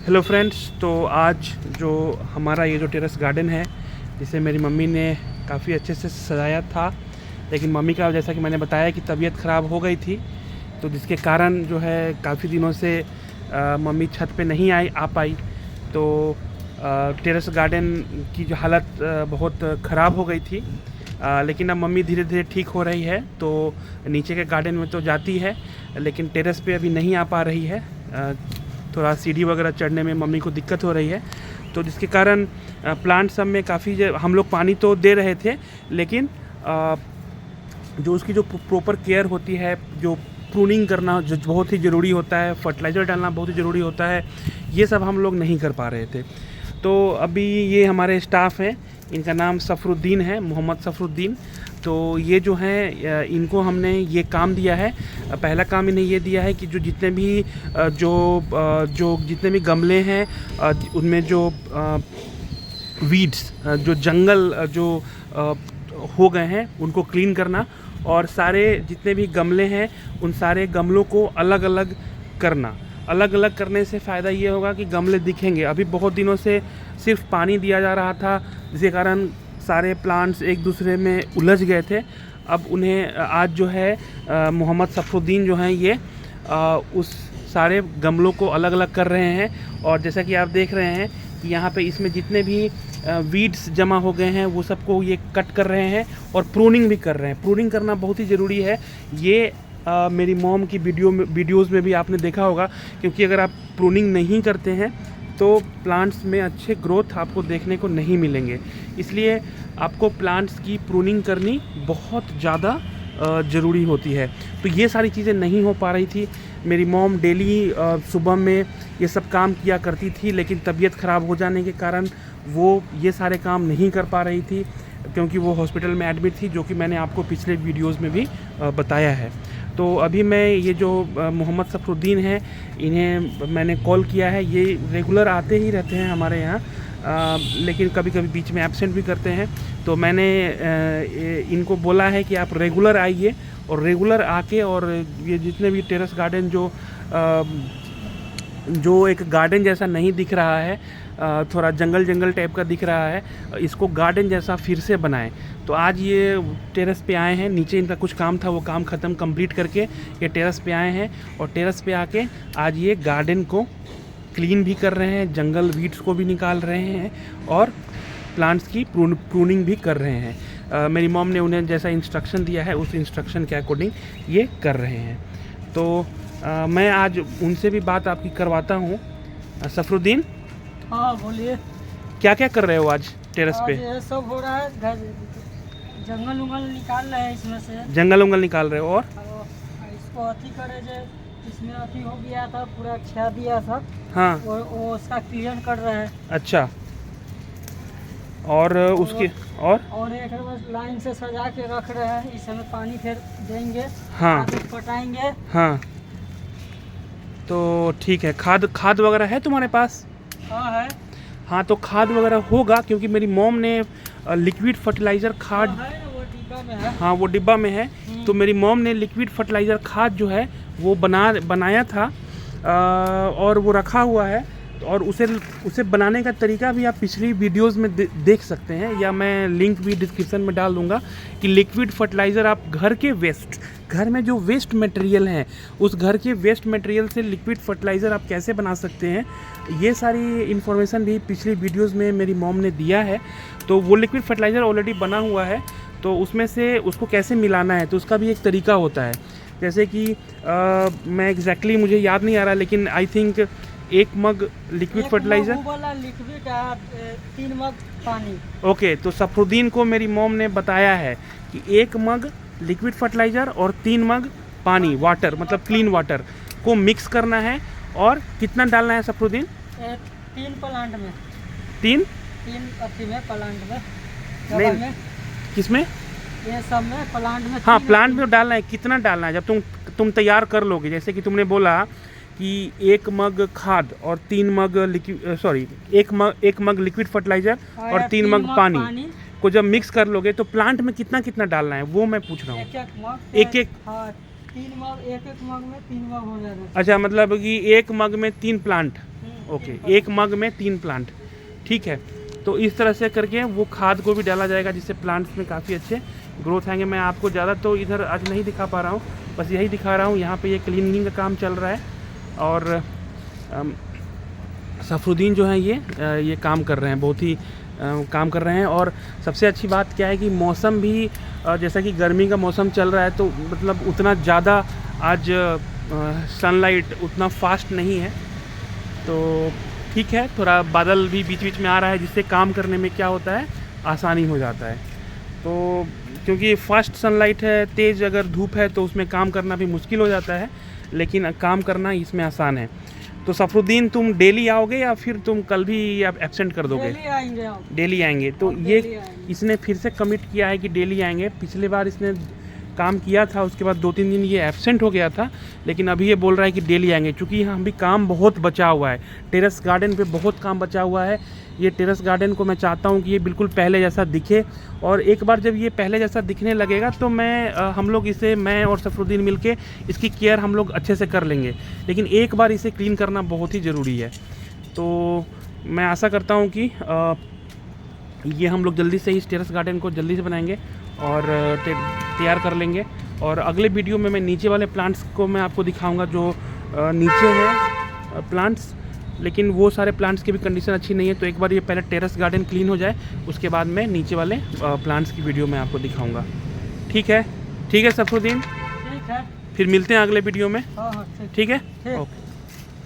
Hello friends, तो आज जो हमारा ये जो टेरेस गार्डन है, जिसे मेरी मम्मी ने काफ़ी अच्छे से सजाया था, लेकिन मम्मी का जैसा कि मैंने बताया कि तबीयत ख़राब हो गई थी, तो जिसके कारण जो है काफ़ी दिनों से मम्मी छत पे नहीं आ पाई। तो टेरेस गार्डन की जो हालत बहुत ख़राब हो गई थी, लेकिन अब मम्मी धीरे धीरे ठीक हो रही है। तो नीचे के गार्डन में तो जाती है, लेकिन टेरेस पे अभी नहीं आ पा रही है। थोड़ा सीढ़ी वगैरह चढ़ने में मम्मी को दिक्कत हो रही है, तो जिसके कारण प्लांट सब में काफ़ी हम लोग पानी तो दे रहे थे, लेकिन जो उसकी जो प्रॉपर केयर होती है, जो प्रूनिंग करना जो बहुत ही ज़रूरी होता है, फर्टिलाइज़र डालना बहुत ही ज़रूरी होता है, ये सब हम लोग नहीं कर पा रहे थे। तो अभी ये हमारे स्टाफ हैं, इनका नाम सफरुद्दीन है, मोहम्मद सफरुद्दीन। तो ये जो हैं इनको हमने ये काम दिया है। पहला काम इन्हें ये दिया है कि जो जितने भी गमले हैं उनमें जो वीड्स जो जंगल जो हो गए हैं उनको क्लीन करना, और सारे जितने भी गमले हैं उन सारे गमलों को अलग अलग करना। अलग अलग करने से फ़ायदा ये होगा कि गमले दिखेंगे। अभी बहुत दिनों से सिर्फ पानी दिया जा रहा था, जिसके कारण सारे प्लांट्स एक दूसरे में उलझ गए थे। अब उन्हें आज जो है मोहम्मद सफरुद्दीन जो हैं ये उस सारे गमलों को अलग अलग कर रहे हैं। और जैसा कि आप देख रहे हैं कि यहाँ पे इसमें जितने भी वीड्स जमा हो गए हैं वो सबको ये कट कर रहे हैं और प्रूनिंग भी कर रहे हैं। प्रूनिंग करना बहुत ही ज़रूरी है। ये मेरी मॉम की वीडियोज़ में भी आपने देखा होगा, क्योंकि अगर आप प्रूनिंग नहीं करते हैं तो प्लांट्स में अच्छे ग्रोथ आपको देखने को नहीं मिलेंगे। इसलिए आपको प्लांट्स की प्रूनिंग करनी बहुत ज़्यादा ज़रूरी होती है। तो ये सारी चीज़ें नहीं हो पा रही थी। मेरी मॉम डेली सुबह में ये सब काम किया करती थी, लेकिन तबीयत ख़राब हो जाने के कारण वो ये सारे काम नहीं कर पा रही थी, क्योंकि वो हॉस्पिटल में एडमिट थी, जो कि मैंने आपको पिछले वीडियोज़ में भी बताया है। तो अभी मैं ये जो मोहम्मद सफरुद्दीन हैं, इन्हें मैंने कॉल किया है। ये रेगुलर आते ही रहते हैं हमारे यहाँ, लेकिन कभी कभी बीच में एब्सेंट भी करते हैं। तो मैंने इनको बोला है कि आप रेगुलर आइए, और रेगुलर आके और ये जितने भी टेरेस गार्डन जो एक गार्डन जैसा नहीं दिख रहा है, थोड़ा जंगल जंगल टाइप का दिख रहा है, इसको गार्डन जैसा फिर से बनाएं। तो आज ये टेरेस पे आए हैं। नीचे इनका कुछ काम था, वो काम कंप्लीट करके ये टेरेस पे आए हैं, और टेरेस पे आके आज ये गार्डन को क्लीन भी कर रहे हैं, जंगल वीड्स को भी निकाल रहे हैं, और प्लांट्स की प्रूनिंग भी कर रहे हैं। मेरी मॉम ने उन्हें जैसा इंस्ट्रक्शन दिया है उस इंस्ट्रक्शन के अकॉर्डिंग ये कर रहे हैं। तो मैं आज उनसे भी बात आपकी करवाता हूँ। सफरुद्दीन, हाँ बोलिए। क्या क्या कर रहे हो आज टेरेस पे? ये सब हो रहा है, जंगल उंगल निकाल रहे हैं इसमें से। जंगल उंगल निकाल रहे हो, और इसको अथी करे जो इसमें अथी हो गया था, पूरा छा दिया था। हाँ, वो उसका क्लियर कर रहे हैं। अच्छा। और उसके और एक लाइन से सजा के रख रहे हैं। इसमें पानी फिर देंगे, हाँ पटाएंगे। हाँ, तो ठीक है। खाद वगैरह है तुम्हारे पास? हाँ है। हाँ, तो खाद वगैरह होगा, क्योंकि मेरी मॉम ने लिक्विड फर्टिलाइज़र खाद, है वो डिब्बा में है। हाँ वो डिब्बा में है। तो मेरी मॉम ने लिक्विड फर्टिलाइज़र खाद जो है वो बनाया था, और वो रखा हुआ है। और उसे बनाने का तरीका भी आप पिछली वीडियोस में देख सकते हैं, या मैं लिंक भी डिस्क्रिप्शन में डाल दूंगा कि लिक्विड फर्टिलाइज़र आप घर में जो वेस्ट मटेरियल हैं, उस घर के वेस्ट मटेरियल से लिक्विड फर्टिलाइज़र आप कैसे बना सकते हैं, ये सारी इन्फॉर्मेशन भी पिछली वीडियोस में मेरी मॉम ने दिया है। तो वो लिक्विड फर्टिलाइज़र ऑलरेडी बना हुआ है, तो उसमें से उसको कैसे मिलाना है, तो उसका भी एक तरीका होता है। जैसे कि मैं एग्जैक्टली मुझे याद नहीं आ रहा, लेकिन I think 1 mug liquid fertiliser, 3 मग पानी। ओके। तो सफरुद्दीन को मेरी मॉम ने बताया है कि 1 मग लिक्विड फर्टिलाइज़र और 3 मग पानी, वाटर मतलब क्लीन वाटर को मिक्स करना है। और कितना डालना है सफरुद्दीन? 3 प्लांट में। 3 अथी में प्लांट में नहीं, किसमें? ये सब में प्लांट में। हाँ, प्लांट में डालना है। कितना डालना है? जब तुम तैयार कर लोगे, जैसे कि तुमने बोला कि 1 मग खाद और 3 मग एक मग लिक्विड फर्टिलाइज़र और 3 मग पानी को जब मिक्स कर लोगे, तो प्लांट में कितना कितना डालना है वो मैं पूछ रहा हूँ। एक हाँ, 3 मग, एक मग में 3 मग हो जाएगा। अच्छा, मतलब कि 1 मग में 3 प्लांट, ओके, 1 मग में 3 प्लांट, ठीक है। तो इस तरह से करके वो खाद को भी डाला जाएगा जिससे प्लांट्स में काफ़ी अच्छे ग्रोथ आएंगे। मैं आपको ज़्यादा तो इधर आज नहीं दिखा पा रहा हूँ, बस यही दिखा रहा हूँ। यहाँ पे ये क्लीनिंग का काम चल रहा है और सफरुद्दीन जो है ये काम कर रहे हैं, बहुत ही काम कर रहे हैं। और सबसे अच्छी बात क्या है कि मौसम भी जैसा कि गर्मी का मौसम चल रहा है, तो मतलब उतना ज़्यादा आज सनलाइट उतना फास्ट नहीं है, तो ठीक है। थोड़ा बादल भी बीच बीच में आ रहा है जिससे काम करने में क्या होता है, आसानी हो जाता है। तो क्योंकि फास्ट सनलाइट है, तेज़ अगर धूप है तो उसमें काम करना भी मुश्किल हो जाता है, लेकिन काम करना इसमें आसान है। तो सफरुद्दीन, तुम डेली आओगे या फिर तुम कल भी एब्सेंट कर दोगे? डेली आएंगे हम। डेली आएंगे। तो हाँ, ये डेली आएंगे। इसने फिर से कमिट किया है कि डेली आएंगे। पिछले बार इसने काम किया था, उसके बाद 2-3 दिन ये एब्सेंट हो गया था, लेकिन अभी ये बोल रहा है कि डेली आएंगे। क्योंकि यहाँ भी काम बहुत बचा हुआ है, टेरेस गार्डन पे बहुत काम बचा हुआ है। ये टेरेस गार्डन को मैं चाहता हूँ कि ये बिल्कुल पहले जैसा दिखे, और एक बार जब ये पहले जैसा दिखने लगेगा तो हम लोग इसे, मैं और सफरुद्दीन मिलके इसकी केयर हम लोग अच्छे से कर लेंगे। लेकिन एक बार इसे क्लीन करना बहुत ही ज़रूरी है। तो मैं आशा करता हूँ कि ये हम लोग जल्दी से इस टेरेस गार्डन को जल्दी से बनाएंगे और तैयार कर लेंगे। और अगले वीडियो में मैं नीचे वाले प्लांट्स को मैं आपको दिखाऊंगा जो नीचे हैं प्लांट्स, लेकिन वो सारे प्लांट्स की भी कंडीशन अच्छी नहीं है। तो एक बार ये पहले टेरेस गार्डन क्लीन हो जाए, उसके बाद मैं नीचे वाले प्लांट्स की वीडियो मैं आपको दिखाऊंगा। ठीक है सफरुद्दीन, ठीक है, फिर मिलते हैं अगले वीडियो में। हाँ, ठीक है, ठीक। ओके।